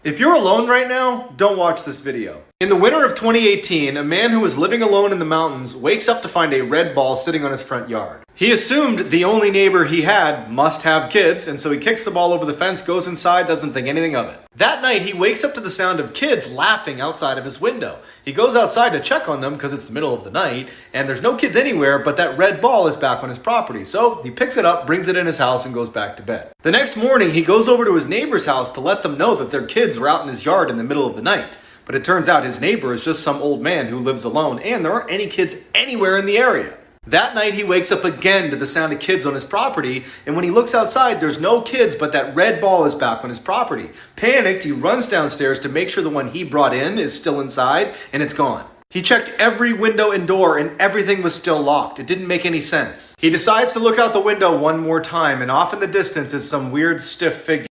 If you're alone right now, don't watch this video. In the winter of 2018, a man who was living alone in the mountains wakes up to find a red ball sitting on his front yard. He assumed the only neighbor he had must have kids, and so he kicks the ball over the fence, goes inside, doesn't think anything of it. That night, he wakes up to the sound of kids laughing outside of his window. He goes outside to check on them because it's the middle of the night, and there's no kids anywhere, but that red ball is back on his property. So he picks it up, brings it in his house, and goes back to bed. The next morning, he goes over to his neighbor's house to let them know that their kids were out in his yard in the middle of the night. But it turns out his neighbor is just some old man who lives alone, and there aren't any kids anywhere in the area. That night, he wakes up again to the sound of kids on his property, and when he looks outside, there's no kids, but that red ball is back on his property. Panicked, he runs downstairs to make sure the one he brought in is still inside, and it's gone. He checked every window and door, and everything was still locked. It didn't make any sense. He decides to look out the window one more time, and off in the distance is some weird stiff figure.